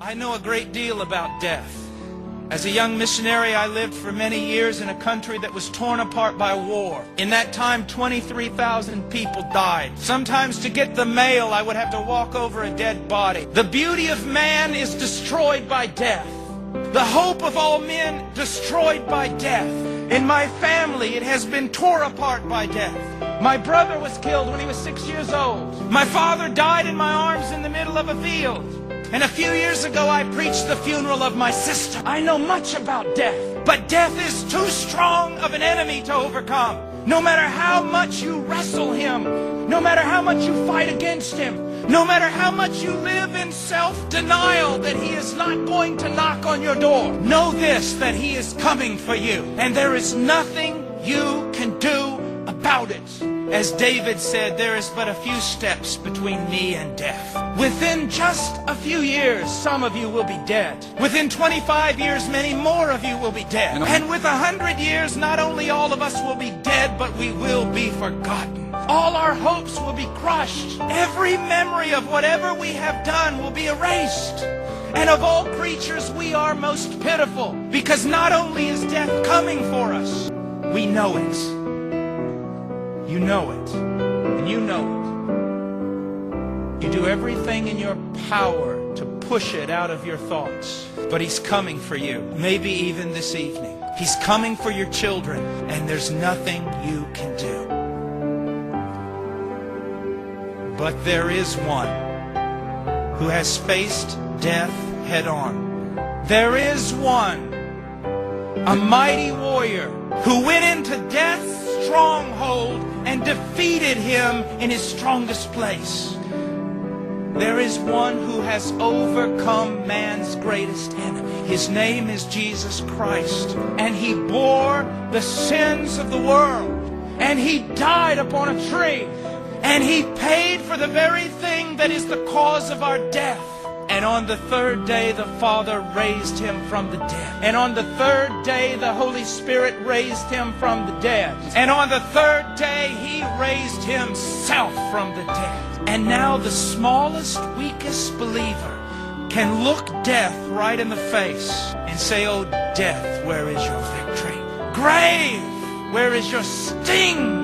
I know a great deal about death. As a young missionary, I lived for many years in a country that was torn apart by war. In that time, 23,000 people died. Sometimes to get the mail, I would have to walk over a dead body. The beauty of man is destroyed by death. The hope of all men destroyed by death. In my family, it has been torn apart by death. My brother was killed when he was 6 years old. My father died in my arms in the middle of a field. And a few years ago, I preached the funeral of my sister. I know much about death, but death is too strong of an enemy to overcome. No matter how much you wrestle him, no matter how much you fight against him, no matter how much you live in self-denial that he is not going to knock on your door, know this, that he is coming for you. And there is nothing you can do about it. As David said, there is but a few steps between me and death. Within just a few years, some of you will be dead. Within 25 years, many more of you will be dead. And with 100 years, not only all of us will be dead, but we will be forgotten. All our hopes will be crushed. Every memory of whatever we have done will be erased. And of all creatures, we are most pitiful, because not only is death coming for us, we know it. You know it, and you know it. You do everything in your power to push it out of your thoughts. But he's coming for you, maybe even this evening. He's coming for your children, and there's nothing you can do. But there is one who has faced death head on. There is one, a mighty warrior, who went into death's stronghold and defeated him in his strongest place. There is one who has overcome man's greatest enemy. His name is Jesus Christ. And he bore the sins of the world. And he died upon a tree. And he paid for the very thing that is the cause of our death. And on the third day, the Father raised him from the dead. And on the third day, the Holy Spirit raised him from the dead. And on the third day, he raised himself from the dead. And now the smallest, weakest believer can look death right in the face and say, "Oh, death, where is your victory? Grave, where is your sting?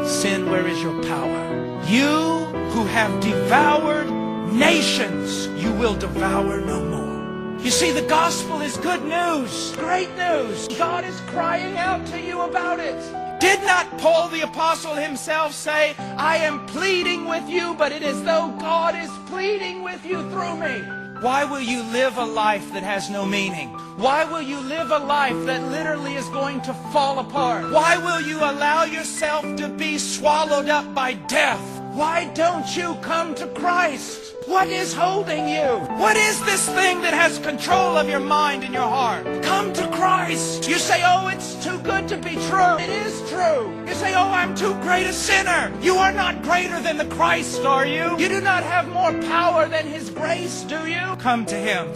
Sin, where is your power? You who have devoured nations, you will devour no more." You see, the gospel is good news, great news. God is crying out to you about it. Did not Paul the apostle himself say, "I am pleading with you, but it is though God is pleading with you through me"? Why will you live a life that has no meaning? Why will you live a life that literally is going to fall apart? Why will you allow yourself to be swallowed up by death? Why don't you come to Christ? What is holding you? What is this thing that has control of your mind and your heart? Come to Christ. You say, "Oh, it's too good to be true." It is true. You say, "Oh, I'm too great a sinner." You are not greater than the Christ, are you? You do not have more power than his grace, do you? Come to him.